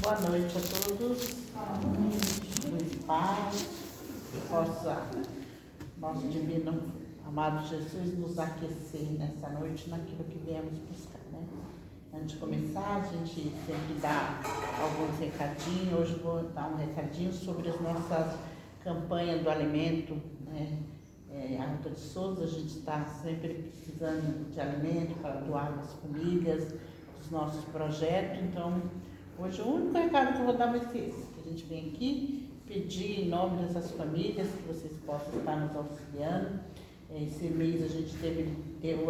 Boa noite a todos. Luz e paz. Possa nosso divino amado Jesus nos aquecer nessa noite naquilo que viemos buscar, né? Antes de começar, a gente sempre dá alguns recadinhos. Hoje vou dar um recadinho sobre as nossas campanhas do alimento, né? Alta de Souza, a gente está sempre precisando de alimento para doar as famílias, os nossos projetos. Então, hoje o único recado que eu vou dar vai ser esse, que a gente vem aqui pedir em nome dessas famílias que vocês possam estar nos auxiliando. Esse mês a gente teve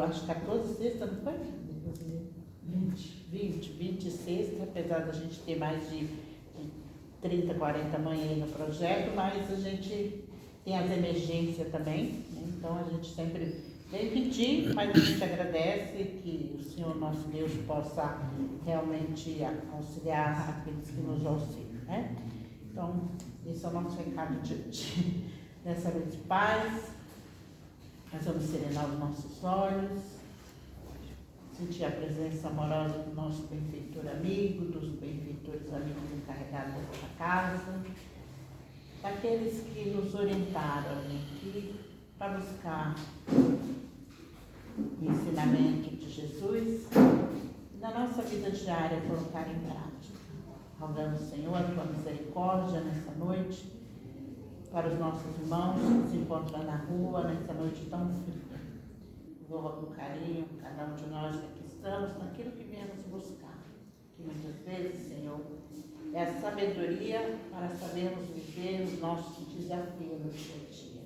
acho 14 cestas, não foi? 20 cestas, apesar da gente ter mais de 30, 40 mães aí no projeto, mas a gente tem as emergências também, né? Então a gente sempre vem pedir, mas a gente agradece que o Senhor nosso Deus possa realmente auxiliar aqueles que nos auxiliam, né? Então, esse é o nosso recado de hoje. Nessa noite de paz, nós vamos serenar os nossos olhos, sentir a presença amorosa do nosso benfeitor amigo, dos benfeitores amigos encarregados dessa casa, daqueles que nos orientaram aqui para buscar o ensinamento de Jesus e na nossa vida diária colocar em prática. Rogamos, Senhor, a tua misericórdia nessa noite para os nossos irmãos que se encontram na rua nessa noite tão fria. Envolva com carinho cada um de nós que aqui estamos naquilo que viemos buscar, que muitas vezes, Senhor, é a sabedoria para sabermos viver os nossos desafios no dia a dia.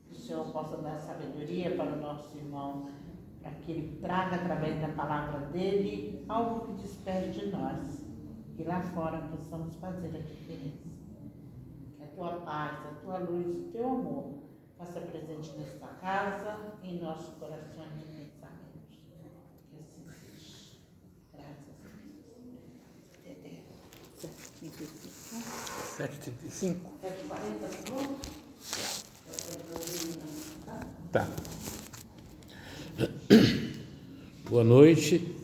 Que o Senhor possa dar sabedoria para o nosso irmão, para que ele traga através da palavra dele algo que desperte de nós, que lá fora possamos fazer a diferença. Que a tua paz, a tua luz, o teu amor faça presente nesta casa, em nossos corações e pensamentos. Que assim seja. Graças a Deus. 7h35? 7h40, Tá. Boa noite.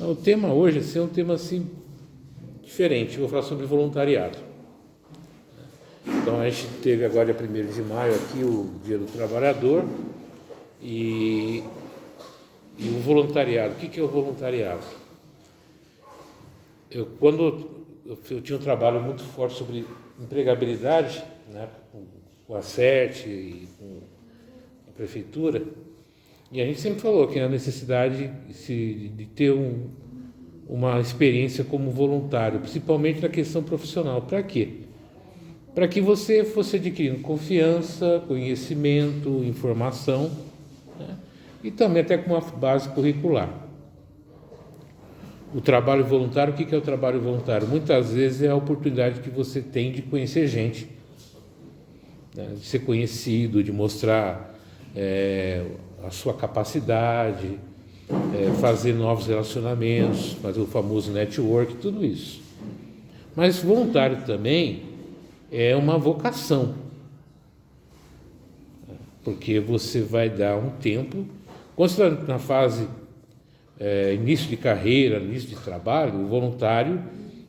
O tema hoje assim, é um tema assim, diferente. Eu vou falar sobre voluntariado. Então, a gente teve agora, dia 1º de maio, aqui o Dia do Trabalhador. E o voluntariado. O que é o voluntariado? Quando eu tinha um trabalho muito forte sobre empregabilidade, né, com a SERT e com a prefeitura, e a gente sempre falou que a necessidade de ter uma experiência como voluntário, principalmente na questão profissional. Para quê? Para que você fosse adquirindo confiança, conhecimento, informação, né, e também até com uma base curricular. O trabalho voluntário, o que é o trabalho voluntário? Muitas vezes é a oportunidade que você tem de conhecer gente, né, de ser conhecido, de mostrar a sua capacidade, fazer novos relacionamentos, fazer o famoso network, tudo isso. Mas voluntário também é uma vocação, porque você vai dar um tempo, quando você está na fase início de carreira, início de trabalho, o voluntário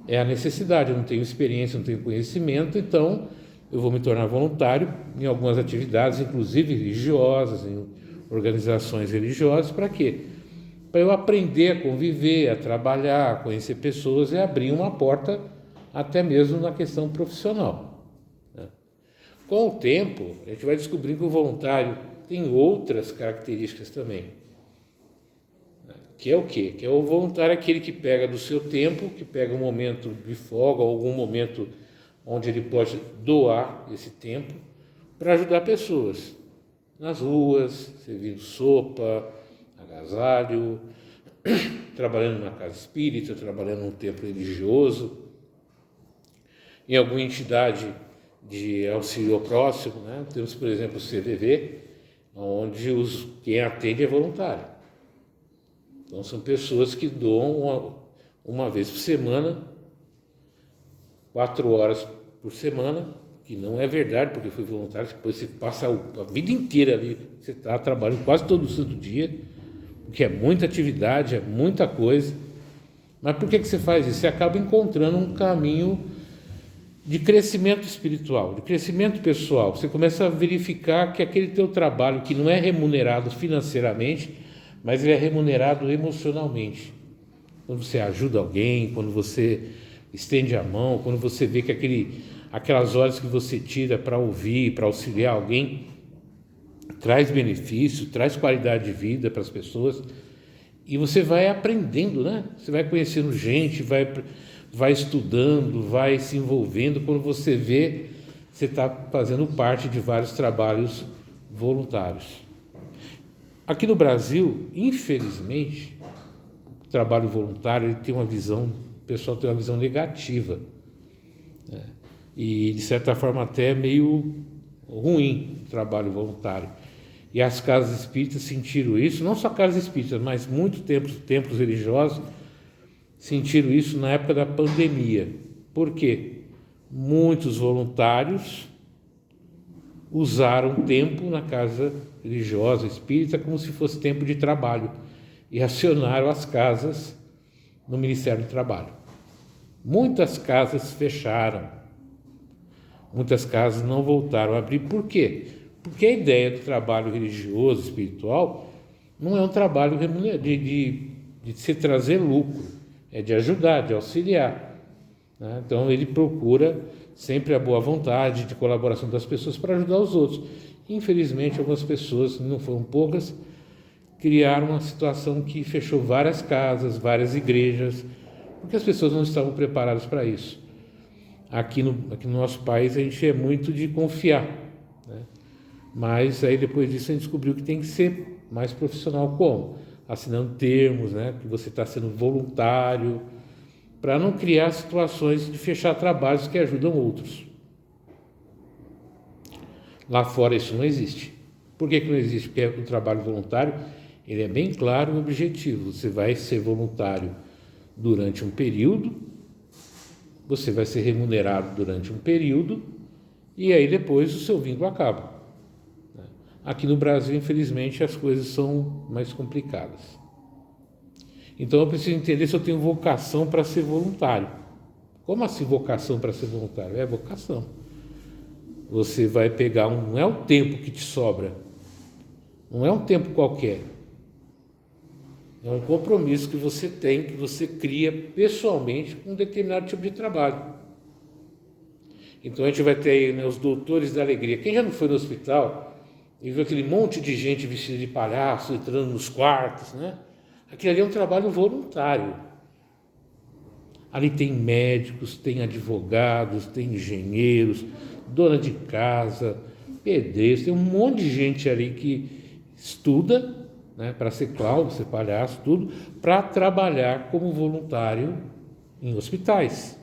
é a necessidade. Eu não tenho experiência, não tenho conhecimento, então eu vou me tornar voluntário em algumas atividades, inclusive religiosas, em organizações religiosas. Para quê? Para eu aprender a conviver, a trabalhar, a conhecer pessoas e abrir uma porta até mesmo na questão profissional, né? Com o tempo, a gente vai descobrir que o voluntário tem outras características também. Que é o quê? Que é o voluntário aquele que pega do seu tempo, que pega um momento de folga, ou algum momento onde ele pode doar esse tempo para ajudar pessoas nas ruas, servindo sopa, agasalho, trabalhando numa casa espírita, trabalhando num templo religioso, em alguma entidade de auxílio ao próximo, né? Temos, por exemplo, o CVV, onde quem atende é voluntário. Então, são pessoas que doam uma vez por semana, 4 horas por semana, que não é verdade, porque foi voluntário. Depois você passa a vida inteira ali, você está trabalhando quase todo santo dia, porque é muita atividade, é muita coisa, Mas por que você faz isso? Você acaba encontrando um caminho de crescimento espiritual, de crescimento pessoal. Você começa a verificar que aquele teu trabalho, que não é remunerado financeiramente, mas ele é remunerado emocionalmente. Quando você ajuda alguém, quando você estende a mão, quando você vê que aquelas horas que você tira para ouvir, para auxiliar alguém, traz benefício, traz qualidade de vida para as pessoas, e você vai aprendendo, né? Você vai conhecendo gente, vai estudando, vai se envolvendo. Quando você vê, você está fazendo parte de vários trabalhos voluntários. Aqui no Brasil, infelizmente, o trabalho voluntário ele tem uma visão, o pessoal tem uma visão negativa, né? E de certa forma até meio ruim o trabalho voluntário. E as casas espíritas sentiram isso, não só casas espíritas, mas muitos templos religiosos sentiram isso na época da pandemia. Por quê? Muitos voluntários usaram tempo na casa religiosa espírita como se fosse tempo de trabalho e acionaram as casas no Ministério do Trabalho. Muitas casas fecharam, muitas casas não voltaram a abrir. Por quê? Porque a ideia do trabalho religioso, espiritual, não é um trabalho de se trazer lucro, é de ajudar, de auxiliar, né? Então ele procura sempre a boa vontade de colaboração das pessoas para ajudar os outros. Infelizmente, algumas pessoas, não foram poucas, criaram uma situação que fechou várias casas, várias igrejas, porque as pessoas não estavam preparadas para isso. Aqui no nosso país a gente é muito de confiar, né? Mas aí depois disso a gente descobriu que tem que ser mais profissional. Como? Assinando termos, né? Que você está sendo voluntário, para não criar situações de fechar trabalhos que ajudam outros. Lá fora isso não existe. Por que não existe? Porque o trabalho voluntário ele é bem claro e objetivo. Você vai ser voluntário durante um período, você vai ser remunerado durante um período e aí depois o seu vínculo acaba. Aqui no Brasil, infelizmente, as coisas são mais complicadas. Então eu preciso entender se eu tenho vocação para ser voluntário. Como assim vocação para ser voluntário? É vocação. Você vai pegar não é o tempo que te sobra, não é um tempo qualquer. É um compromisso que você tem, que você cria pessoalmente com um determinado tipo de trabalho. Então a gente vai ter aí, né, os doutores da alegria. Quem já não foi no hospital e viu aquele monte de gente vestida de palhaço entrando nos quartos, né? Aquilo ali é um trabalho voluntário. Ali tem médicos, tem advogados, tem engenheiros, dona de casa, pedreiros, tem um monte de gente ali que estuda, né, para ser clown, ser palhaço, tudo, para trabalhar como voluntário em hospitais,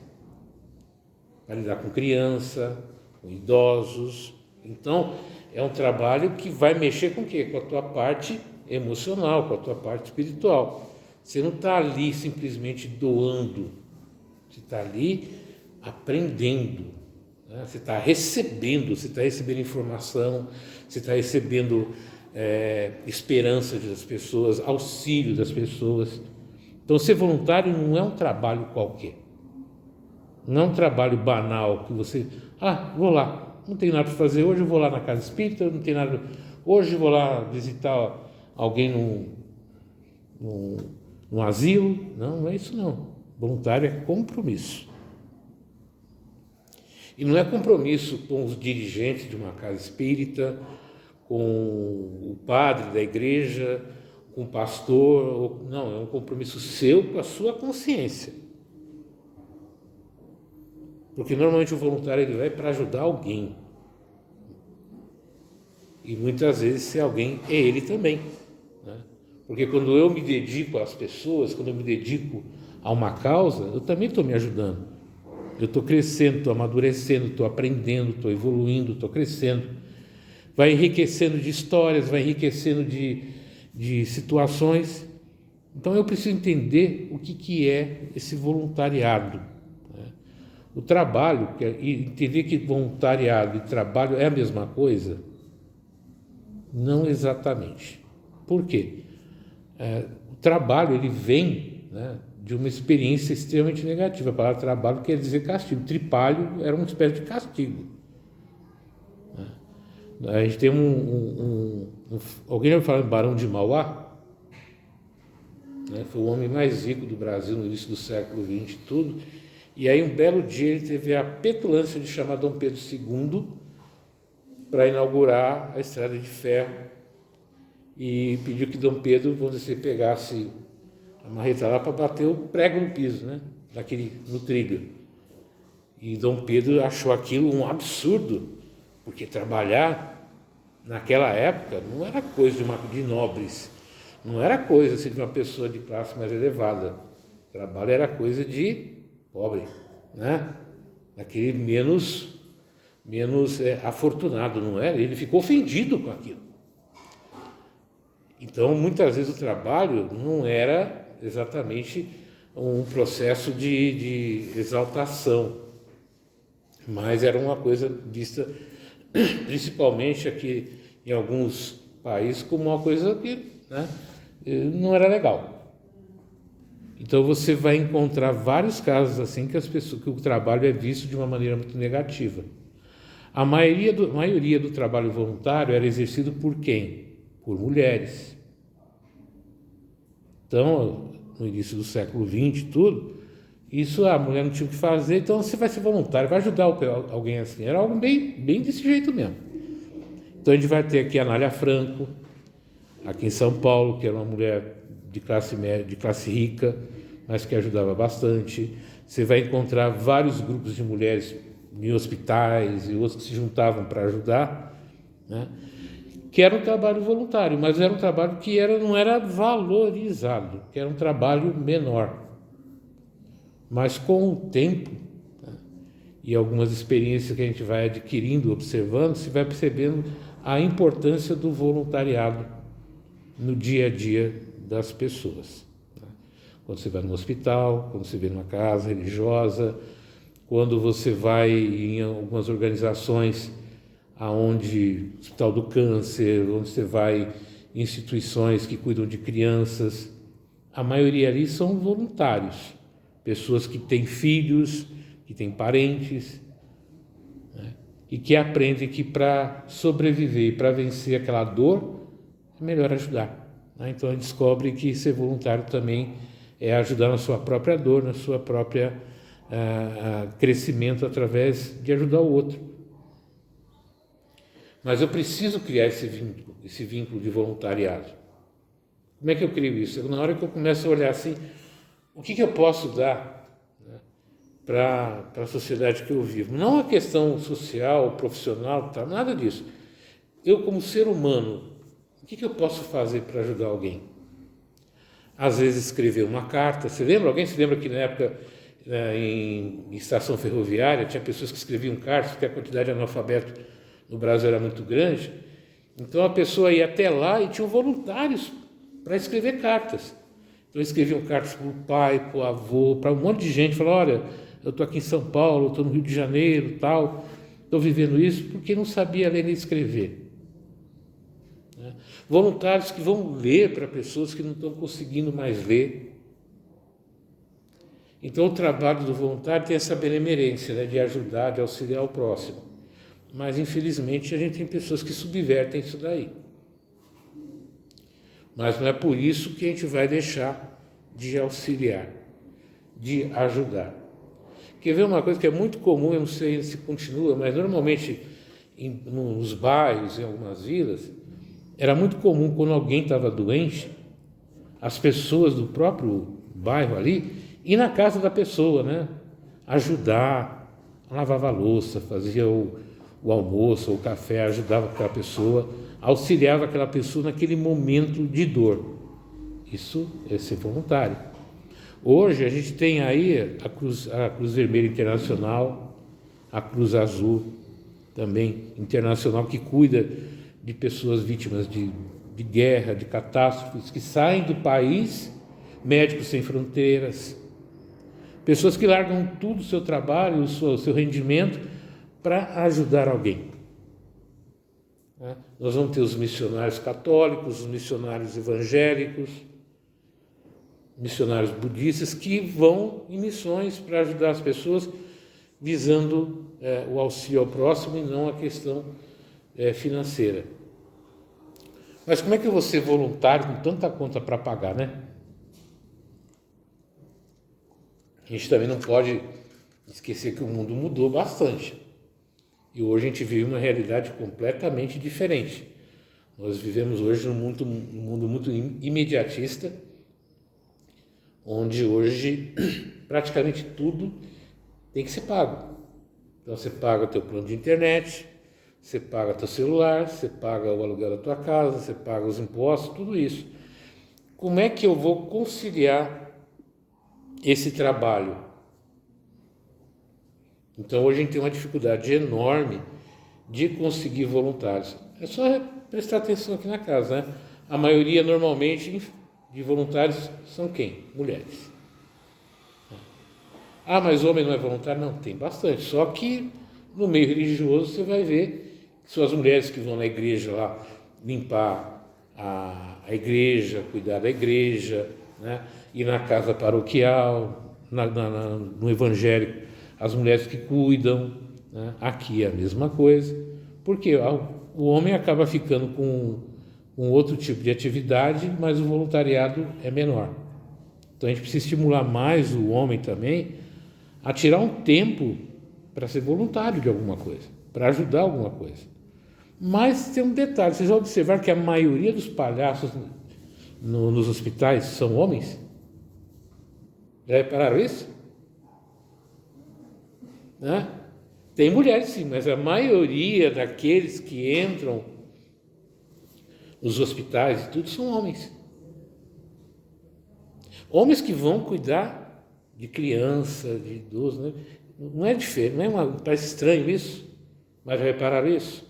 para lidar com criança, com idosos. Então, é um trabalho que vai mexer com o quê? Com a tua parte emocional, com a tua parte espiritual. Você não está ali simplesmente doando, você está ali aprendendo, né? Você está recebendo informação, você está recebendo esperança das pessoas, auxílio das pessoas. Então, ser voluntário não é um trabalho qualquer, não é um trabalho banal que você, vou lá, não tenho nada para fazer hoje, eu vou lá na casa espírita, não tenho nada, hoje eu vou lá visitar alguém num asilo. Não é isso não. Voluntário é compromisso. E não é compromisso com os dirigentes de uma casa espírita, com o padre da igreja, com o pastor, não, é um compromisso seu com a sua consciência. Porque normalmente o voluntário ele vai para ajudar alguém. E muitas vezes esse alguém é ele também, né? Porque quando eu me dedico às pessoas, quando eu me dedico a uma causa, eu também estou me ajudando. Eu estou crescendo, estou amadurecendo, estou aprendendo, estou evoluindo, estou crescendo. Vai enriquecendo de histórias, vai enriquecendo de situações. Então eu preciso entender o que é esse voluntariado, né? O trabalho, entender que voluntariado e trabalho é a mesma coisa? Não exatamente. Por quê? O trabalho ele vem, né, de uma experiência extremamente negativa. A palavra trabalho quer dizer castigo. Tripalho era uma espécie de castigo. A gente tem alguém já falou em Barão de Mauá? Né? Foi o homem mais rico do Brasil no início do século XX e tudo. E aí, um belo dia, ele teve a petulância de chamar Dom Pedro II para inaugurar a estrada de ferro e pediu que Dom Pedro, vamos dizer, pegasse a marreta lá para bater o prego no piso, né? No trilho. E Dom Pedro achou aquilo um absurdo, porque trabalhar naquela época não era coisa de nobres, não era coisa assim, de uma pessoa de classe mais elevada. Trabalho era coisa de pobre, né? Aquele menos afortunado, não era? Ele ficou ofendido com aquilo. Então, muitas vezes o trabalho não era exatamente um processo de exaltação, mas era uma coisa vista, principalmente aqui em alguns países, como uma coisa que, né, não era legal. Então você vai encontrar vários casos assim que o trabalho é visto de uma maneira muito negativa. A maioria do trabalho voluntário era exercido por quem? Por mulheres. Então, no início do século XX, isso a mulher não tinha o que fazer, então você vai ser voluntário, vai ajudar alguém assim. Era algo bem desse jeito mesmo. Então a gente vai ter aqui a Anália Franco, aqui em São Paulo, que era uma mulher de classe média, de classe rica, mas que ajudava bastante. Você vai encontrar vários grupos de mulheres em hospitais e outros que se juntavam para ajudar, né? Que era um trabalho voluntário, mas era um trabalho que não era valorizado, que era um trabalho menor. Mas com o tempo, né, e algumas experiências que a gente vai adquirindo, observando, se vai percebendo a importância do voluntariado no dia a dia das pessoas. Né? Quando você vai no hospital, quando você vai numa casa religiosa, quando você vai em algumas organizações aonde Hospital do Câncer, onde você vai em instituições que cuidam de crianças, a maioria ali são voluntários, pessoas que têm filhos, que têm parentes, né? E que aprendem que para sobreviver e para vencer aquela dor, é melhor ajudar. Né? Então a gente descobre que ser voluntário também é ajudar na sua própria dor, na sua própria crescimento através de ajudar o outro. Mas eu preciso criar esse vínculo de voluntariado. Como é que eu crio isso? Na hora que eu começo a olhar assim, o que eu posso dar, né, para a sociedade que eu vivo? Não a questão social, profissional, tá, nada disso. Eu, como ser humano, o que eu posso fazer para ajudar alguém? Às vezes escrever uma carta. Você lembra? Alguém se lembra que na época, em estação ferroviária, tinha pessoas que escreviam cartas, porque a quantidade de analfabeto no Brasil era muito grande, então a pessoa ia até lá e tinham voluntários para escrever cartas. Então escreviam cartas para o pai, para o avô, para um monte de gente, falaram, olha, eu estou aqui em São Paulo, estou no Rio de Janeiro, tal, estou vivendo isso, porque não sabia ler nem escrever. Né? Voluntários que vão ler para pessoas que não estão conseguindo mais ler. Então o trabalho do voluntário tem essa benemerência, né, de ajudar, de auxiliar o próximo. Mas, infelizmente, a gente tem pessoas que subvertem isso daí. Mas não é por isso que a gente vai deixar de auxiliar, de ajudar. Quer ver uma coisa que é muito comum, eu não sei se continua, mas normalmente nos bairros, em algumas vilas, era muito comum quando alguém estava doente, as pessoas do próprio bairro ali, ir na casa da pessoa, né? Ajudar, lavava a louça, fazia o almoço ou o café, ajudava aquela pessoa, auxiliava aquela pessoa naquele momento de dor. Isso é ser voluntário. Hoje a gente tem aí a Cruz Vermelha Internacional, a Cruz Azul também internacional, que cuida de pessoas vítimas de guerra, de catástrofes, que saem do país, Médicos Sem Fronteiras, pessoas que largam tudo o seu trabalho, o seu rendimento, para ajudar alguém. Nós vamos ter os missionários católicos, os missionários evangélicos, missionários budistas que vão em missões para ajudar as pessoas, visando o auxílio ao próximo e não a questão financeira. Mas como é que eu vou ser voluntário com tanta conta para pagar, né? A gente também não pode esquecer que o mundo mudou bastante. E hoje a gente vive uma realidade completamente diferente. Nós vivemos hoje num mundo muito imediatista, onde hoje praticamente tudo tem que ser pago. Então você paga o teu plano de internet, você paga teu celular, você paga o aluguel da tua casa, você paga os impostos, tudo isso. Como é que eu vou conciliar esse trabalho? Então hoje a gente tem uma dificuldade enorme de conseguir voluntários. É só prestar atenção aqui na casa, né? A maioria normalmente de voluntários são quem? Mulheres. Ah, mas homem não é voluntário? Não, tem bastante. Só que no meio religioso você vai ver que são as mulheres que vão na igreja lá limpar a igreja, cuidar da igreja, né? Ir na casa paroquial, no evangélico, as mulheres que cuidam, né? Aqui é a mesma coisa, porque o homem acaba ficando com outro tipo de atividade, mas o voluntariado é menor. Então a gente precisa estimular mais o homem também a tirar um tempo para ser voluntário de alguma coisa, para ajudar alguma coisa. Mas tem um detalhe, vocês vão observar que a maioria dos palhaços nos hospitais são homens? Já repararam isso? Né? Tem mulheres sim, mas a maioria daqueles que entram nos hospitais e tudo são homens. Homens que vão cuidar de criança, de idoso, né? Não é diferente, parece estranho isso, mas já repararam isso?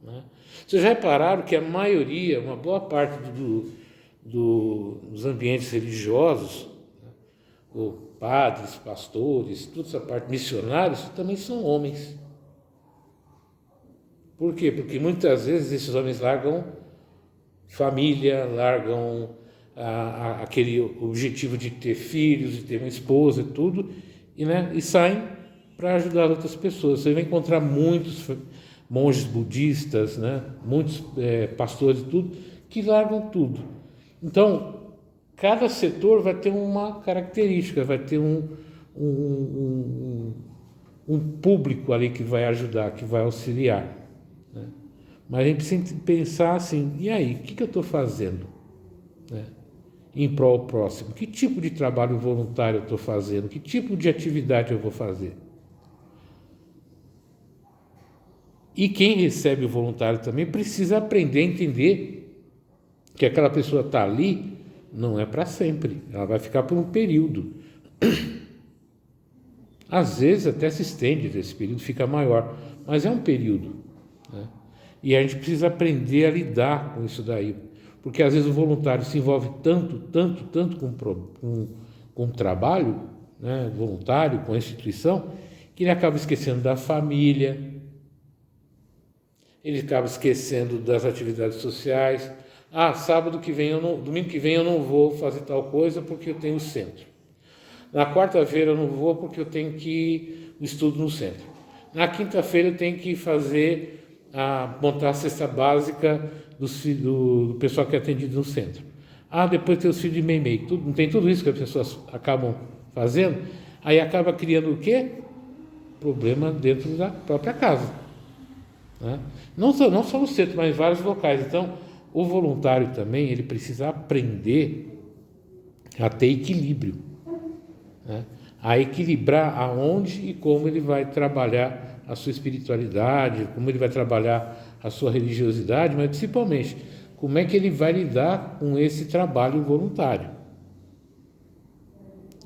Né? Vocês já repararam que a maioria, uma boa parte dos ambientes religiosos, né? Padres, pastores, toda essa parte, missionários, também são homens. Por quê? Porque muitas vezes esses homens largam família, largam aquele objetivo de ter filhos, de ter uma esposa e tudo, e saem para ajudar outras pessoas. Você vai encontrar muitos monges budistas, né? Muitos pastores e tudo, que largam tudo. Então, cada setor vai ter uma característica, vai ter um público ali que vai ajudar, que vai auxiliar, né? Mas a gente precisa pensar assim, e aí, o que eu estou fazendo, né, em prol ao próximo? Que tipo de trabalho voluntário eu estou fazendo? Que tipo de atividade eu vou fazer? E quem recebe o voluntário também precisa aprender a entender que aquela pessoa está ali não é para sempre, ela vai ficar por um período. Às vezes até se estende, esse período fica maior, mas é um período, né? E a gente precisa aprender a lidar com isso daí, porque às vezes o voluntário se envolve tanto com o trabalho, né, voluntário, com a instituição, que ele acaba esquecendo da família, ele acaba esquecendo das atividades sociais. Domingo que vem eu não vou fazer tal coisa porque eu tenho o centro. Na quarta-feira eu não vou porque eu tenho que ir no estudo no centro. Na quinta-feira eu tenho que montar a cesta básica do pessoal que é atendido no centro. Depois tem os filhos de meio. Não tem tudo isso que as pessoas acabam fazendo, aí acaba criando o quê? Problema dentro da própria casa, né? Não só no centro, mas em vários locais. Então, o voluntário também, ele precisa aprender a ter equilíbrio, né? A equilibrar aonde e como ele vai trabalhar a sua espiritualidade, como ele vai trabalhar a sua religiosidade, mas principalmente, como é que ele vai lidar com esse trabalho voluntário.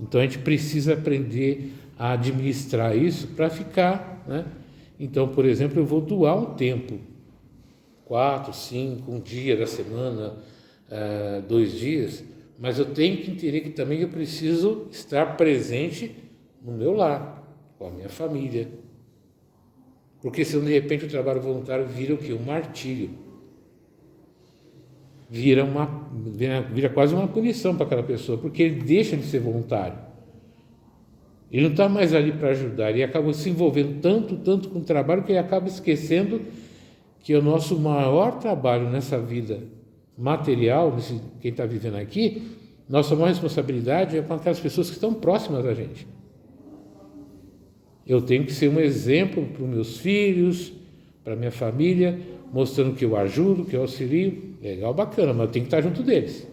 Então a gente precisa aprender a administrar isso para ficar, né? Então, por exemplo, eu vou doar um tempo, 4, 5, um dia da semana, 2 dias, mas eu tenho que entender que também eu preciso estar presente no meu lar, com a minha família. Porque senão, de repente, o trabalho voluntário vira o quê? Um martírio. vira quase uma punição para aquela pessoa, porque ele deixa de ser voluntário. Ele não está mais ali para ajudar, ele acaba se envolvendo tanto com o trabalho, que ele acaba esquecendo que o nosso maior trabalho nessa vida material, quem está vivendo aqui, nossa maior responsabilidade é com aquelas pessoas que estão próximas da gente. Eu tenho que ser um exemplo para os meus filhos, para a minha família, mostrando que eu ajudo, que eu auxilio. Legal, bacana, mas eu tenho que estar junto deles.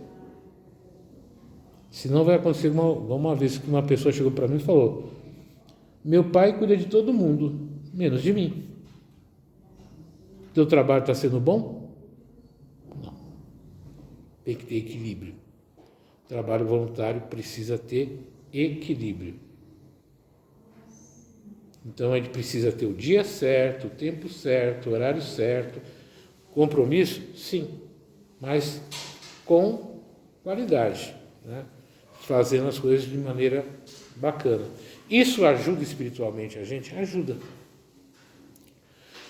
Senão vai acontecer uma vez que uma pessoa chegou para mim e falou: meu pai cuida de todo mundo, menos de mim. Teu trabalho está sendo bom? Não. Tem que ter equilíbrio. O trabalho voluntário precisa ter equilíbrio. Então a gente precisa ter o dia certo, o tempo certo, o horário certo, compromisso, sim, mas com qualidade, né? Fazendo as coisas de maneira bacana. Isso ajuda espiritualmente a gente? Ajuda.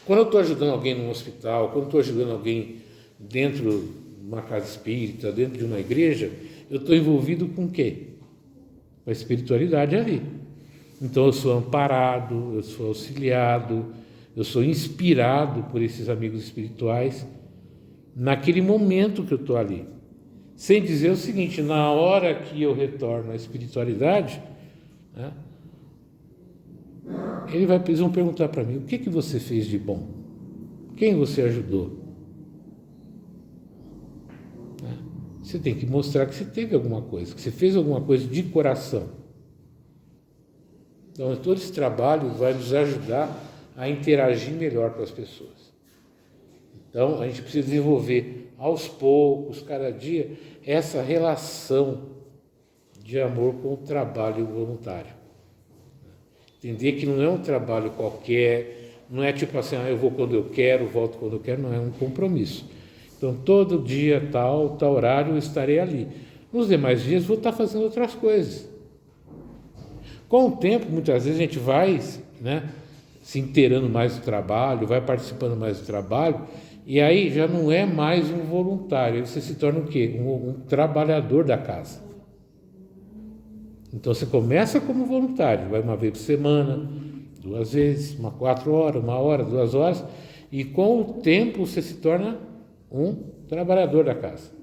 Quando eu estou ajudando alguém num hospital, quando eu estou ajudando alguém dentro de uma casa espírita, dentro de uma igreja, eu estou envolvido com o quê? Com a espiritualidade ali. Então eu sou amparado, eu sou auxiliado, eu sou inspirado por esses amigos espirituais naquele momento que eu estou ali. Sem dizer o seguinte: na hora que eu retorno à espiritualidade, né, eles vão perguntar para mim: o que você fez de bom? Quem você ajudou? Né? Você tem que mostrar que você teve alguma coisa, que você fez alguma coisa de coração. Então, todo esse trabalho vai nos ajudar a interagir melhor com as pessoas. Então, a gente precisa desenvolver aos poucos, cada dia, essa relação de amor com o trabalho voluntário. Entender que não é um trabalho qualquer, não é tipo assim: eu vou quando eu quero, volto quando eu quero, não, é um compromisso. Então, todo dia, tal horário, eu estarei ali. Nos demais dias, vou estar fazendo outras coisas. Com o tempo, muitas vezes, a gente vai, né, se inteirando mais do trabalho, vai participando mais do trabalho, e aí já não é mais um voluntário, aí você se torna o quê? Um trabalhador da casa. Então você começa como voluntário, vai uma vez por semana, 2 vezes, 4 horas, 1 hora, 2 horas, e com o tempo você se torna um trabalhador da casa.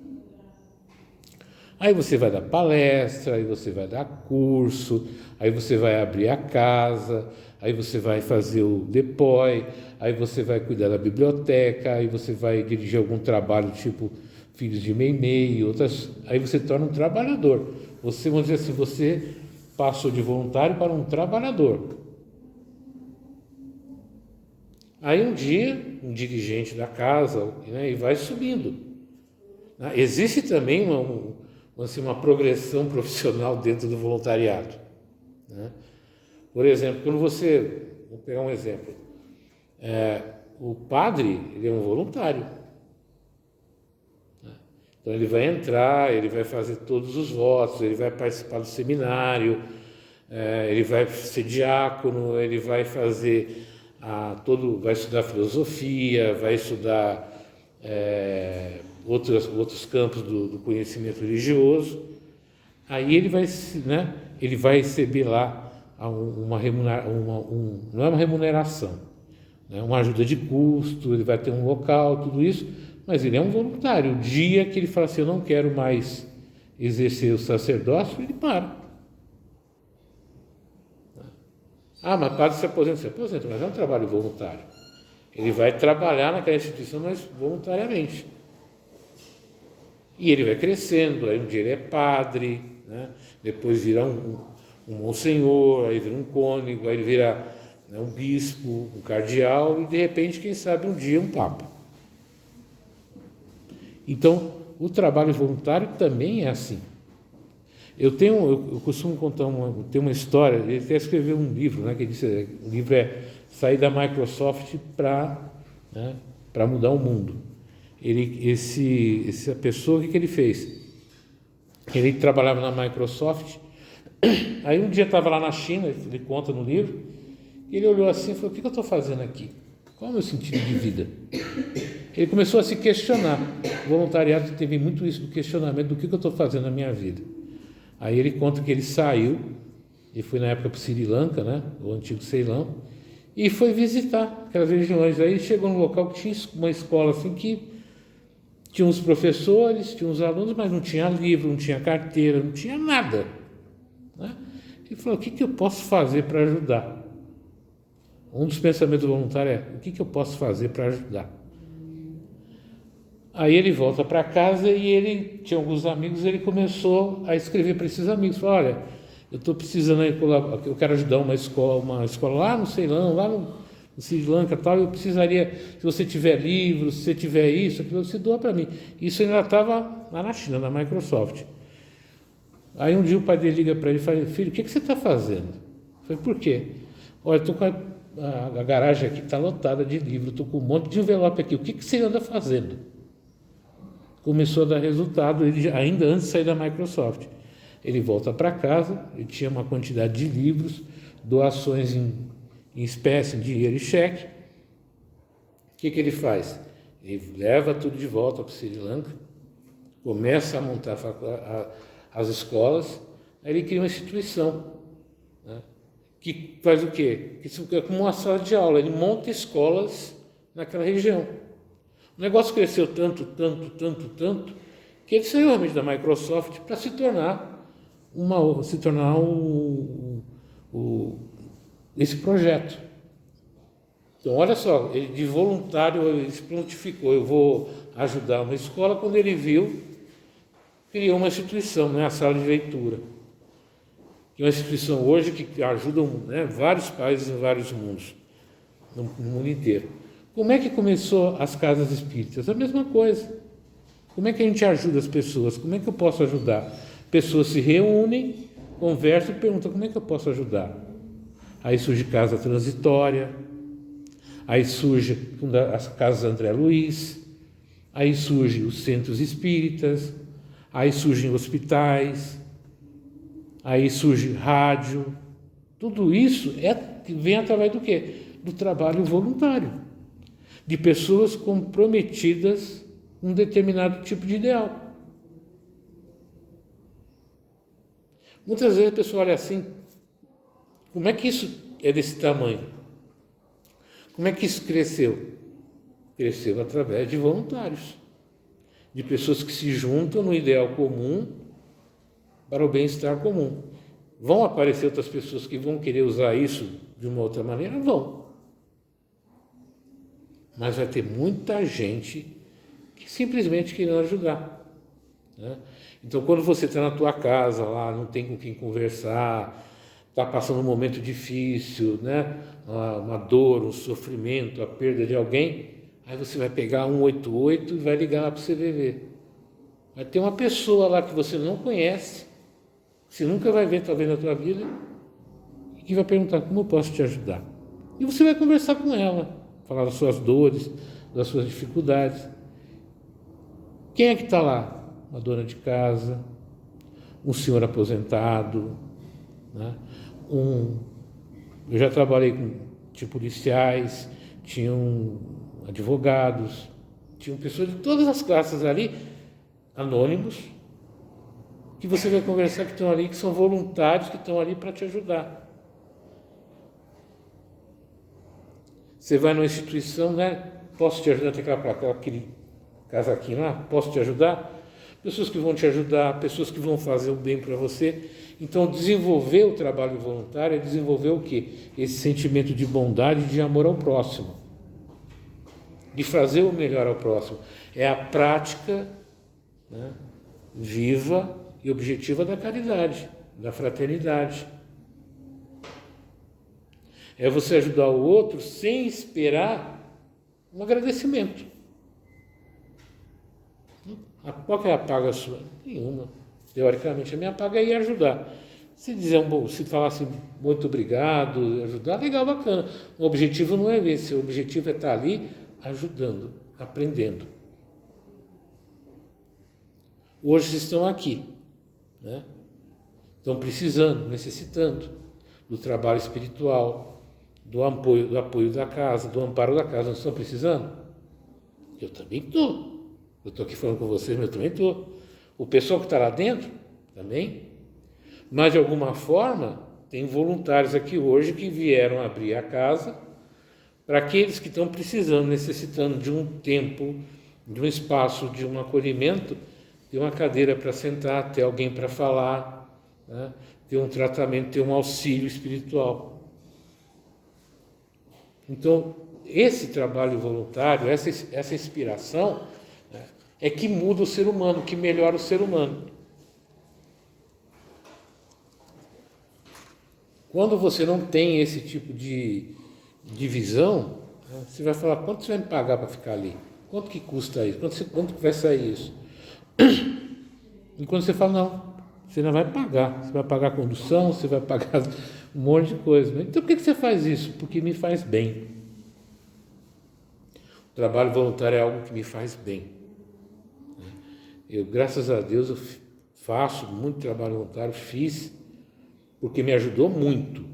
Aí você vai dar palestra, aí você vai dar curso, aí você vai abrir a casa, aí você vai fazer o depói, aí você vai cuidar da biblioteca, aí você vai dirigir algum trabalho tipo Filhos de Meimei, outras, aí você torna um trabalhador. Você, vamos dizer assim, você passou de voluntário para um trabalhador. Aí um dia, um dirigente da casa, né, e vai subindo. Existe também uma progressão profissional dentro do voluntariado, né? Por exemplo, quando você... Vou pegar um exemplo. O padre, ele é um voluntário. Então ele vai entrar, ele vai fazer todos os votos, ele vai participar do seminário, ele vai ser diácono, ele vai fazer vai estudar filosofia, vai estudar outros campos do conhecimento religioso. Aí ele vai, né, ele vai receber lá não é uma remuneração, né, uma ajuda de custo, ele vai ter um local, tudo isso, mas ele é um voluntário. O dia que ele fala assim: eu não quero mais exercer o sacerdócio, ele para. Mas padre se aposenta, mas é um trabalho voluntário. Ele vai trabalhar naquela instituição, mas voluntariamente. E ele vai crescendo, aí um dia ele é padre, né? Depois vira um monsenhor, aí vira um cônego, aí ele vira, né, um bispo, um cardeal e de repente, quem sabe, um dia um papa. Então, o trabalho voluntário também é assim. Eu costumo contar uma história, ele até escreveu um livro, né, que disse, o livro é Sair da Microsoft para mudar o mundo. Essa pessoa, o que ele fez? Ele trabalhava na Microsoft, aí um dia estava lá na China, ele conta no livro, e ele olhou assim e falou: o que eu estou fazendo aqui? Qual é o meu sentido de vida? Ele começou a se questionar. O voluntariado teve muito isso, do questionamento do que eu estou fazendo na minha vida. Aí ele conta que ele saiu, e foi na época para o Sri Lanka, né, o antigo Ceilão, e foi visitar aquelas regiões. Aí chegou num local que tinha uma escola assim que tinha uns professores, tinha uns alunos, mas não tinha livro, não tinha carteira, não tinha nada, né? Ele falou, o que eu posso fazer para ajudar? Um dos pensamentos voluntários é, o que eu posso fazer para ajudar? Aí ele volta para casa e ele tinha alguns amigos, ele começou a escrever para esses amigos, falou, olha, eu estou precisando, eu quero ajudar uma escola lá no Ceilão, lá no Sri Lanka, tal, eu precisaria, se você tiver livros, se você tiver isso, aquilo, você doa para mim. Isso ainda estava lá na China, na Microsoft. Aí um dia o pai dele liga para ele e fala, filho, o que você está fazendo? Eu falei, por quê? Olha, estou com a garagem aqui, está lotada de livros, estou com um monte de envelope aqui, o que você anda fazendo? Começou a dar resultado, ele ainda antes de sair da Microsoft. Ele volta para casa, ele tinha uma quantidade de livros, doações em espécie, em dinheiro e cheque. O que ele faz? Ele leva tudo de volta para o Sri Lanka, começa a montar as escolas, aí ele cria uma instituição, né, que faz o quê? Isso é como uma sala de aula, ele monta escolas naquela região. O negócio cresceu tanto, que ele saiu realmente da Microsoft para se tornar esse projeto. Então, olha só, ele de voluntário, ele se prontificou, eu vou ajudar uma escola, quando ele viu, criou uma instituição, né, a sala de leitura, que é uma instituição hoje que ajuda, né, vários países em vários mundos, no mundo inteiro. Como é que começou as casas espíritas? A mesma coisa. Como é que a gente ajuda as pessoas? Como é que eu posso ajudar? Pessoas se reúnem, conversam e perguntam, como é que eu posso ajudar? Aí surge Casa Transitória, aí surge as Casas André Luiz, aí surgem os centros espíritas, aí surgem hospitais, aí surge rádio. Tudo isso vem através do quê? Do trabalho voluntário, de pessoas comprometidas com um determinado tipo de ideal. Muitas vezes a pessoa olha assim, como é que isso é desse tamanho? Como é que isso cresceu? Cresceu através de voluntários, de pessoas que se juntam no ideal comum para o bem-estar comum. Vão aparecer outras pessoas que vão querer usar isso de uma outra maneira? Vão. Mas vai ter muita gente que simplesmente querendo ajudar, né? Então, quando você está na tua casa lá, não tem com quem conversar, está passando um momento difícil, né? Uma dor, um sofrimento, a perda de alguém, aí você vai pegar 188 e vai ligar lá para o CVV. Vai ter uma pessoa lá que você não conhece, que você nunca vai ver talvez na tua vida, e que vai perguntar, como eu posso te ajudar? E você vai conversar com ela, falar das suas dores, das suas dificuldades. Quem é que está lá? Uma dona de casa, um senhor aposentado, né? Eu já trabalhei tinha policiais, tinham advogados, tinham pessoas de todas as classes ali, anônimos, que você vai conversar, que estão ali, que são voluntários, que estão ali para te ajudar. Você vai numa instituição, né? Posso te ajudar? Tem aquela placa, aquele casaquinho lá, posso te ajudar? Pessoas que vão te ajudar, pessoas que vão fazer o bem para você. Então, desenvolver o trabalho voluntário é desenvolver o quê? Esse sentimento de bondade e de amor ao próximo, de fazer o melhor ao próximo. É a prática, né, viva e objetiva da caridade, da fraternidade. É você ajudar o outro sem esperar um agradecimento. Qual que é a paga sua? Nenhuma. Teoricamente, a minha paga é ir ajudar. Se falar assim, muito obrigado, ajudar, legal, bacana. O objetivo não é esse, o objetivo é estar ali ajudando, aprendendo. Hoje vocês estão aqui, né? Estão precisando, necessitando do trabalho espiritual, do apoio da casa, do amparo da casa. Não estão precisando? Eu também estou. Eu estou aqui falando com vocês, mas eu também estou. O pessoal que está lá dentro, também. Mas, de alguma forma, tem voluntários aqui hoje que vieram abrir a casa para aqueles que estão precisando, necessitando de um tempo, de um espaço, de um acolhimento, ter uma cadeira para sentar, ter alguém para falar, né? Ter um tratamento, ter um auxílio espiritual. Então, esse trabalho voluntário, essa inspiração, né, é que muda o ser humano, que melhora o ser humano. Quando você não tem esse tipo de visão, né, você vai falar, quanto você vai me pagar para ficar ali? Quanto que custa isso? Quanto que vai sair isso? Enquanto você fala, não, você não vai pagar. Você vai pagar a condução, você vai pagar um monte de coisa. Então, por que você faz isso? Porque me faz bem. O trabalho voluntário é algo que me faz bem. Eu, graças a Deus, eu faço muito trabalho voluntário, fiz, porque me ajudou muito.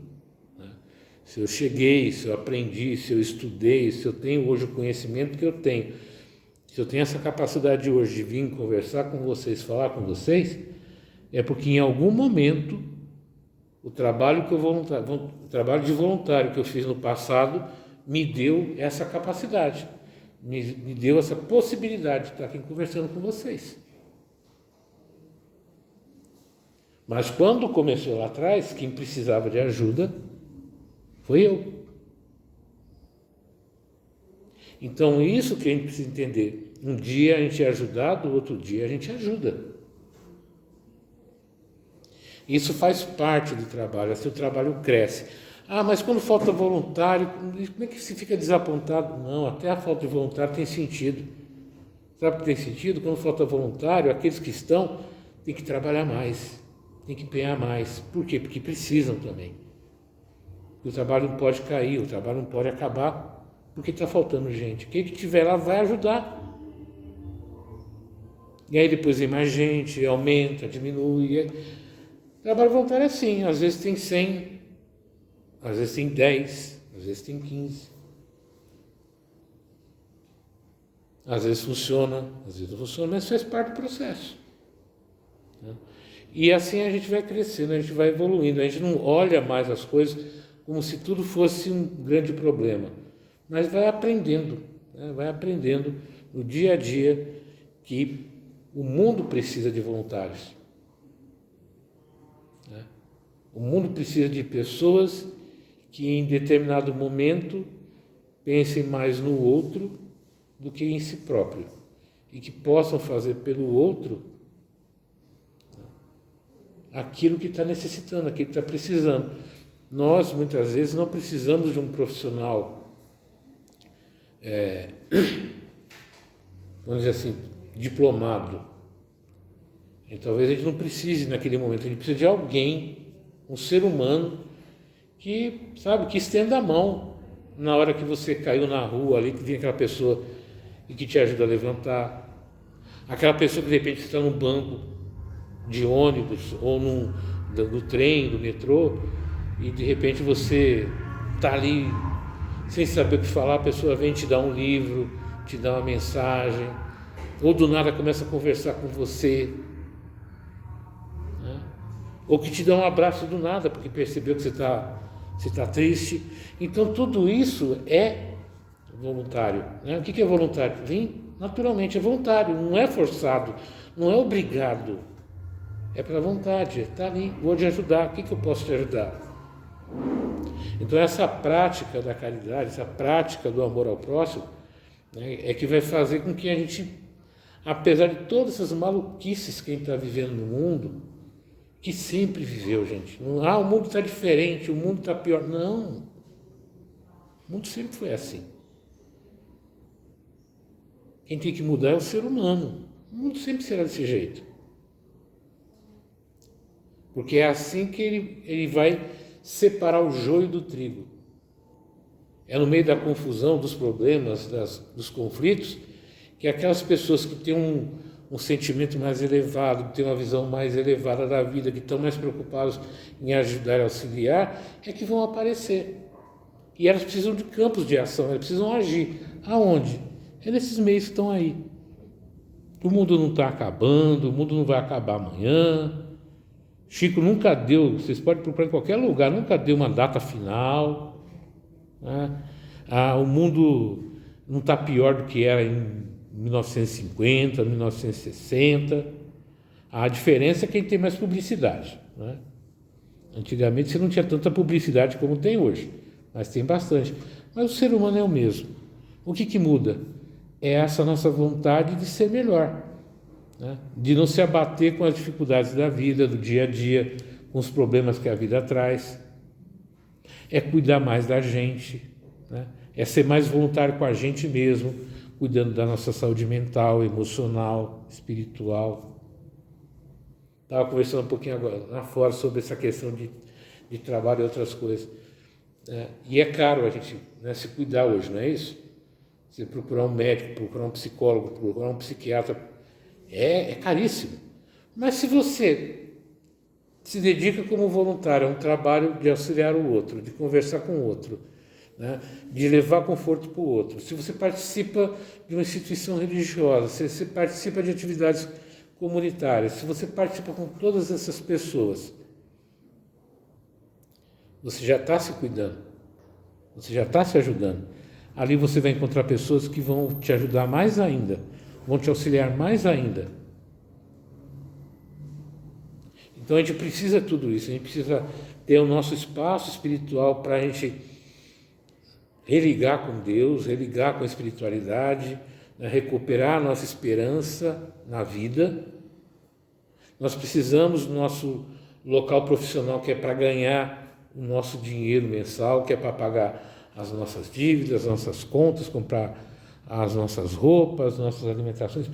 Se eu cheguei, se eu aprendi, se eu estudei, se eu tenho hoje o conhecimento que eu tenho, se eu tenho essa capacidade hoje de vir conversar com vocês, falar com vocês, é porque em algum momento o trabalho de voluntário que eu fiz no passado me deu essa capacidade, me deu essa possibilidade de estar aqui conversando com vocês. Mas quando começou lá atrás, quem precisava de ajuda foi eu. Então, isso que a gente precisa entender. Um dia a gente é ajudado, outro dia a gente ajuda. Isso faz parte do trabalho, assim o trabalho cresce. Ah, mas quando falta voluntário, como é que se fica desapontado? Não, até a falta de voluntário tem sentido. Sabe o que tem sentido? Quando falta voluntário, aqueles que estão têm que trabalhar mais, têm que empenhar mais. Por quê? Porque precisam também. O trabalho não pode cair, o trabalho não pode acabar, porque está faltando gente. Quem que tiver lá vai ajudar. E aí depois vem mais gente, aumenta, diminui. O trabalho voluntário é assim, às vezes tem 100, às vezes tem 10, às vezes tem 15. Às vezes funciona, às vezes não funciona, mas faz parte do processo. E assim a gente vai crescendo, a gente vai evoluindo, a gente não olha mais as coisas como se tudo fosse um grande problema, mas vai aprendendo, né? Vai aprendendo no dia a dia que o mundo precisa de voluntários. Né? O mundo precisa de pessoas que em determinado momento pensem mais no outro do que em si próprio e que possam fazer pelo outro aquilo que está necessitando, aquilo que está precisando. Nós, muitas vezes, não precisamos de um profissional, vamos dizer assim, diplomado. E talvez a gente não precise naquele momento, a gente precisa de alguém, um ser humano, que, sabe, que estenda a mão na hora que você caiu na rua ali, que vem aquela pessoa e que te ajuda a levantar. Aquela pessoa que de repente está no banco de ônibus ou do trem, do metrô, e de repente você está ali sem saber o que falar, a pessoa vem te dar um livro, te dá uma mensagem, ou do nada começa a conversar com você, né? Ou que te dá um abraço do nada, porque percebeu que você está triste. Então tudo isso é voluntário, né? O que é voluntário? Vem naturalmente, é voluntário, não é forçado, não é obrigado, é pela vontade, está ali, vou te ajudar, o que eu posso te ajudar? Então essa prática da caridade, essa prática do amor ao próximo, né, é que vai fazer com que a gente, apesar de todas essas maluquices que a gente está vivendo no mundo, que sempre viveu, gente, não, o mundo está diferente, o mundo está pior, não, o mundo sempre foi assim. Quem tem que mudar é o ser humano, o mundo sempre será desse jeito, porque é assim que ele vai separar o joio do trigo. É no meio da confusão, dos problemas, dos conflitos, que aquelas pessoas que têm um sentimento mais elevado, que têm uma visão mais elevada da vida, que estão mais preocupados em ajudar e auxiliar, é que vão aparecer. E elas precisam de campos de ação, elas precisam agir. Aonde? É nesses meios que estão aí. O mundo não está acabando, o mundo não vai acabar amanhã. Chico nunca deu, vocês podem procurar em qualquer lugar, nunca deu uma data final, né? O mundo não está pior do que era em 1950, 1960. A diferença é quem tem mais publicidade, né? Antigamente você não tinha tanta publicidade como tem hoje, mas tem bastante. Mas o ser humano é o mesmo. O que muda? É essa nossa vontade de ser melhor, né? De não se abater com as dificuldades da vida, do dia a dia, com os problemas que a vida traz. É cuidar mais da gente, né? É ser mais voluntário com a gente mesmo, cuidando da nossa saúde mental, emocional, espiritual. Estava conversando um pouquinho agora lá fora sobre essa questão de trabalho e outras coisas. E é caro a gente, né, se cuidar hoje, não é isso? Você procurar um médico, procurar um psicólogo, procurar um psiquiatra, é caríssimo. Mas se você se dedica como voluntário a um trabalho de auxiliar o outro, de conversar com o outro, né, de levar conforto para o outro, se você participa de uma instituição religiosa, se você participa de atividades comunitárias, se você participa com todas essas pessoas, você já está se cuidando, você já está se ajudando. Ali você vai encontrar pessoas que vão te ajudar mais ainda, vão te auxiliar mais ainda. Então a gente precisa de tudo isso, a gente precisa ter o nosso espaço espiritual para a gente religar com Deus, religar com a espiritualidade, né, recuperar a nossa esperança na vida. Nós precisamos do nosso local profissional, que é para ganhar o nosso dinheiro mensal, que é para pagar as nossas dívidas, as nossas contas, comprar as nossas roupas, as nossas alimentações.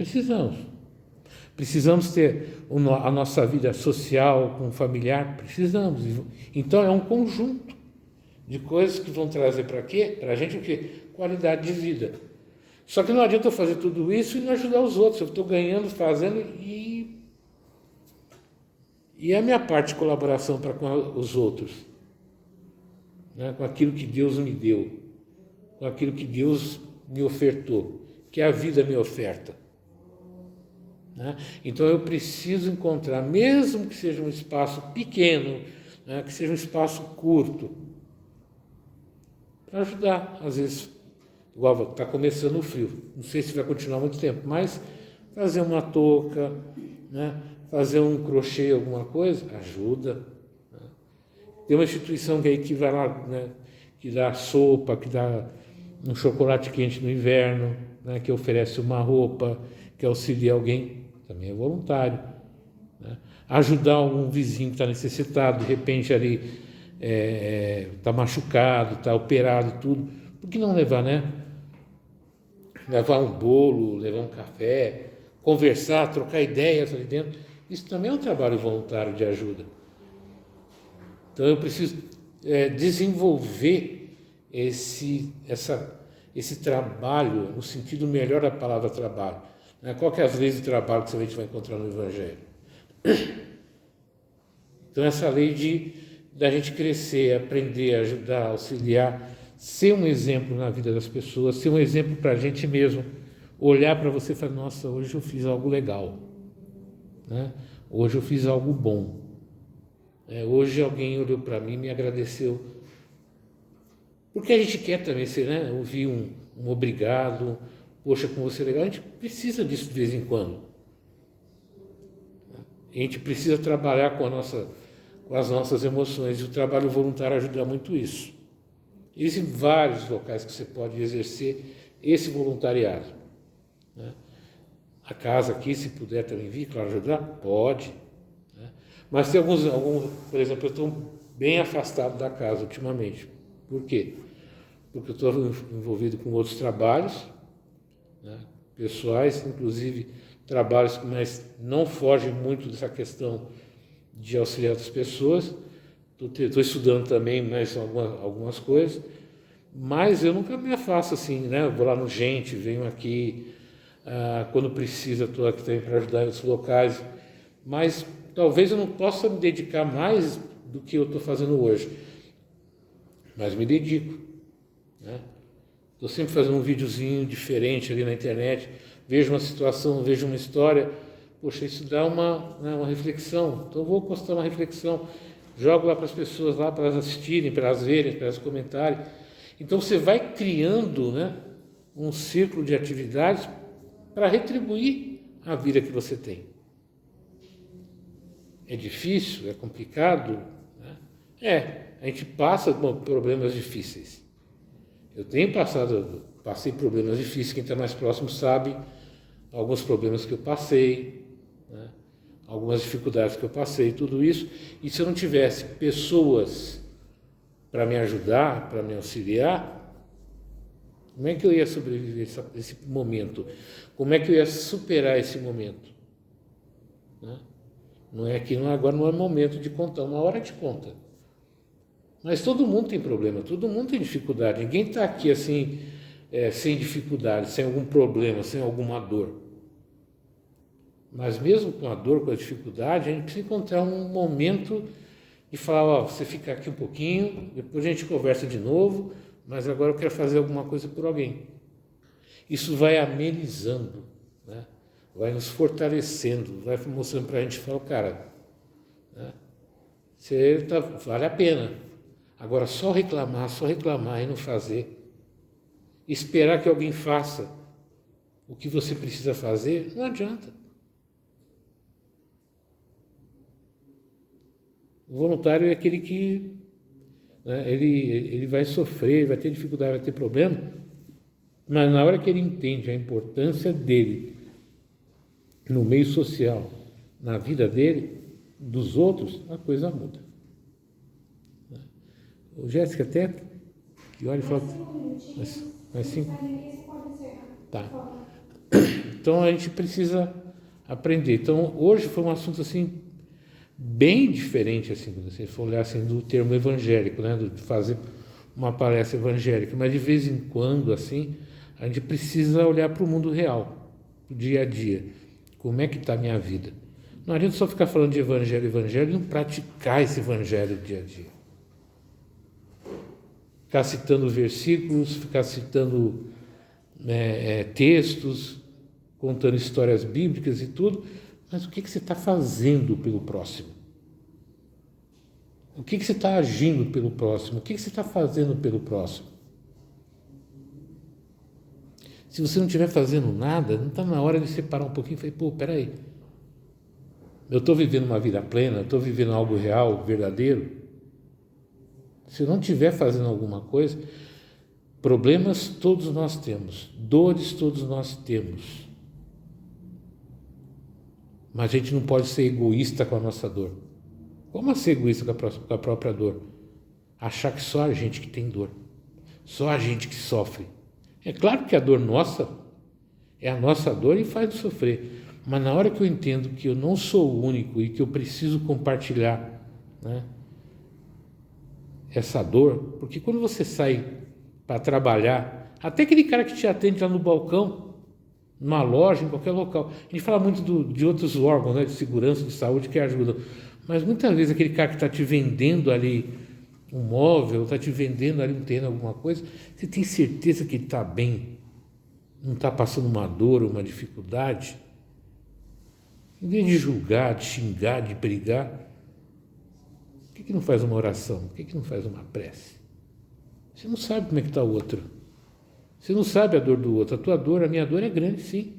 Precisamos ter a nossa vida social, com familiar, precisamos. Então é um conjunto de coisas que vão trazer para quê? Para a gente o quê? Qualidade de vida. Só que não adianta eu fazer tudo isso e não ajudar os outros. Eu estou ganhando, fazendo e a minha parte de colaboração para com os outros, né? Com aquilo que Deus me deu, com aquilo que Deus me ofertou, que a vida me oferta, né? Então eu preciso encontrar, mesmo que seja um espaço pequeno, né? Que seja um espaço curto, para ajudar. Às vezes, igual está começando o frio, não sei se vai continuar muito tempo, mas fazer uma touca, né? Fazer um crochê, alguma coisa, ajuda, né? Tem uma instituição que vai lá, né? Que dá sopa, que dá um chocolate quente no inverno, né? Que oferece uma roupa, que auxilia alguém, também é voluntário, né? Ajudar um vizinho que está necessitado, de repente ali está machucado, está operado, tudo. Por que não levar, né? Levar um bolo, levar um café, conversar, trocar ideias ali dentro. Isso também é um trabalho voluntário de ajuda. Então eu preciso desenvolver esse trabalho, no sentido melhor da palavra trabalho, né? Qual que é as leis do trabalho que a gente vai encontrar no Evangelho? Então essa lei da gente crescer, aprender, ajudar, auxiliar, ser um exemplo na vida das pessoas, ser um exemplo para a gente mesmo, olhar para você e falar, nossa, hoje eu fiz algo legal, né? Hoje eu fiz algo bom, hoje alguém olhou para mim e me agradeceu, porque a gente quer também ser, né? Ouvir um obrigado, poxa, com você é legal, a gente precisa disso de vez em quando, a gente precisa trabalhar com as nossas emoções, e o trabalho voluntário ajuda muito isso. Existem vários locais que você pode exercer esse voluntariado, né? A casa aqui, se puder também vir, claro, ajudar, pode, né? Mas tem alguns, por exemplo, eu estou bem afastado da casa ultimamente. Por quê? Porque eu estou envolvido com outros trabalhos, né, pessoais, inclusive trabalhos que não fogem muito dessa questão de auxiliar outras pessoas. Estou estudando também mais algumas coisas, mas eu nunca me afasto assim, né? Eu vou lá no Gente, venho aqui, quando precisa estou aqui também para ajudar em outros locais, mas talvez eu não possa me dedicar mais do que eu estou fazendo hoje, mas me dedico, né? Estou sempre fazendo um videozinho diferente ali na internet, vejo uma situação, vejo uma história, poxa, isso dá uma reflexão, então eu vou postar uma reflexão, jogo lá para as pessoas, lá para elas assistirem, para elas verem, para elas comentarem. Então você vai criando, né, um círculo de atividades para retribuir a vida que você tem. É difícil, é complicado, né? A gente passa por problemas difíceis. Eu passei problemas difíceis, quem está mais próximo sabe alguns problemas que eu passei, né? Algumas dificuldades que eu passei, tudo isso. E se eu não tivesse pessoas para me ajudar, para me auxiliar, como é que eu ia sobreviver esse momento? Como é que eu ia superar esse momento? Né? Agora não é momento de contar, uma hora de conta. Mas todo mundo tem problema, todo mundo tem dificuldade. Ninguém está aqui assim, sem dificuldade, sem algum problema, sem alguma dor. Mas mesmo com a dor, com a dificuldade, a gente precisa encontrar um momento de falar, ó, você fica aqui um pouquinho, depois a gente conversa de novo, mas agora eu quero fazer alguma coisa por alguém. Isso vai amenizando, né? Vai nos fortalecendo, vai mostrando para a gente, fala, cara, né? Vale a pena. Agora só reclamar e não fazer, esperar que alguém faça o que você precisa fazer, não adianta. O voluntário é aquele que, né, ele vai sofrer, vai ter dificuldade, vai ter problema, mas na hora que ele entende a importância dele no meio social, na vida dele, dos outros, a coisa muda. O Jéssica até que olha e fala... Mais 5? Tá. Então a gente precisa aprender. Então hoje foi um assunto assim bem diferente, assim, quando você for olhar assim, do termo evangélico, né, de fazer uma palestra evangélica, mas de vez em quando, assim, a gente precisa olhar para o mundo real, do dia a dia. Como é que está a minha vida? Não adianta só ficar falando de evangelho e não praticar esse evangelho dia a dia. Ficar citando versículos, ficar citando textos, contando histórias bíblicas e tudo, mas o que você está fazendo pelo próximo? O que você está agindo pelo próximo? O que você está fazendo pelo próximo? Se você não estiver fazendo nada, não está na hora de separar um pouquinho e falar, peraí, eu estou vivendo uma vida plena, eu estou vivendo algo real, verdadeiro? Se eu não estiver fazendo alguma coisa, problemas todos nós temos, dores todos nós temos. Mas a gente não pode ser egoísta com a nossa dor. Como ser egoísta com a própria dor? Achar que só a gente que tem dor, só a gente que sofre. É claro que a dor nossa é a nossa dor e faz nos sofrer. Mas na hora que eu entendo que eu não sou o único e que eu preciso compartilhar, né, essa dor, porque quando você sai para trabalhar, até aquele cara que te atende lá no balcão, numa loja, em qualquer local, a gente fala muito de outros órgãos, né, de segurança, de saúde que ajudam, mas muitas vezes aquele cara que está te vendendo ali um móvel, está te vendendo ali um terreno, alguma coisa, você tem certeza que ele está bem, não está passando uma dor, uma dificuldade? Em vez de julgar, de xingar, de brigar, por que não faz uma oração? Por que não faz uma prece? Você não sabe como é que está o outro. Você não sabe a dor do outro. A tua dor, a minha dor é grande, sim.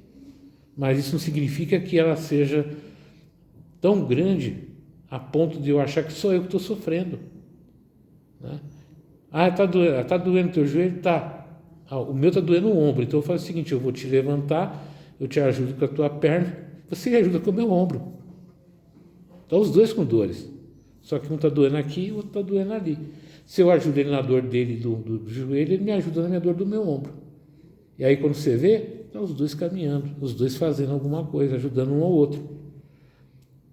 Mas isso não significa que ela seja tão grande a ponto de eu achar que sou eu que estou sofrendo. Né? Está doendo o teu joelho? Tá. O meu está doendo o ombro. Então eu faço o seguinte, eu vou te levantar, eu te ajudo com a tua perna, você me ajuda com o meu ombro. Estão os dois com dores. Só que um está doendo aqui e o outro está doendo ali. Se eu ajudo ele na dor dele do joelho, ele me ajuda na minha dor do meu ombro. E aí quando você vê, estão os dois caminhando, os dois fazendo alguma coisa, ajudando um ao outro.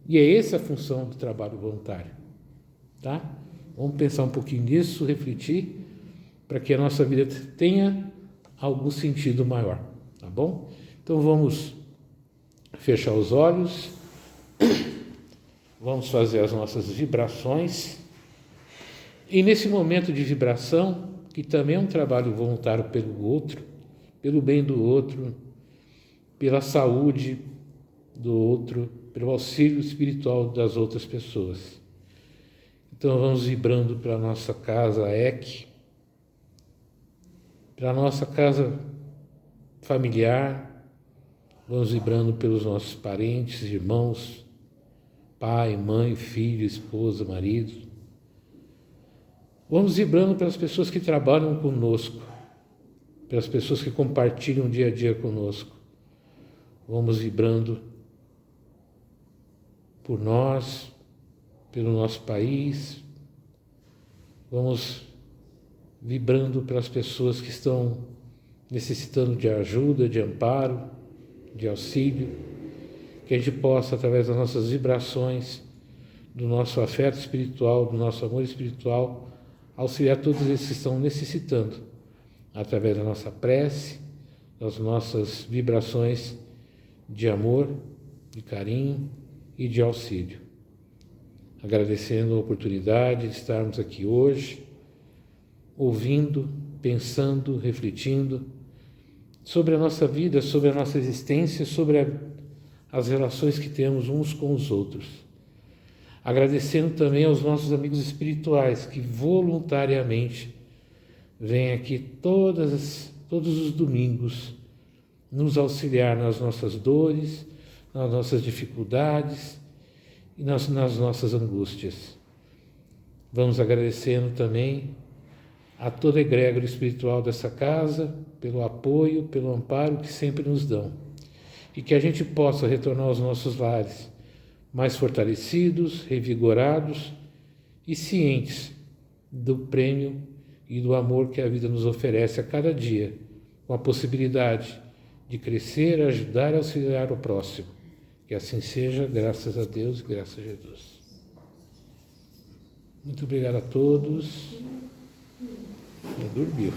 E é essa a função do trabalho voluntário. Tá? Vamos pensar um pouquinho nisso, refletir, para que a nossa vida tenha algum sentido maior. Tá bom? Então vamos fechar os olhos. Vamos fazer as nossas vibrações. E nesse momento de vibração, que também é um trabalho voluntário pelo outro, pelo bem do outro, pela saúde do outro, pelo auxílio espiritual das outras pessoas. Então vamos vibrando para a nossa casa EC, para a nossa casa familiar, vamos vibrando pelos nossos parentes, irmãos, pai, mãe, filho, esposa, marido. Vamos vibrando pelas pessoas que trabalham conosco, pelas pessoas que compartilham o dia a dia conosco. Vamos vibrando por nós, pelo nosso país. Vamos vibrando pelas pessoas que estão necessitando de ajuda, de amparo, de auxílio, que a gente possa, através das nossas vibrações, do nosso afeto espiritual, do nosso amor espiritual, auxiliar todos esses que estão necessitando, através da nossa prece, das nossas vibrações de amor, de carinho e de auxílio. Agradecendo a oportunidade de estarmos aqui hoje, ouvindo, pensando, refletindo sobre a nossa vida, sobre a nossa existência, sobre as relações que temos uns com os outros. Agradecendo também aos nossos amigos espirituais que voluntariamente vêm aqui todos os domingos nos auxiliar nas nossas dores, nas nossas dificuldades e nas nossas angústias. Vamos agradecendo também a toda a egrégora espiritual dessa casa, pelo apoio, pelo amparo que sempre nos dão. E que a gente possa retornar aos nossos lares mais fortalecidos, revigorados e cientes do prêmio e do amor que a vida nos oferece a cada dia, com a possibilidade de crescer, ajudar e auxiliar o próximo. Que assim seja, graças a Deus e graças a Jesus. Muito obrigado a todos. Dormiu.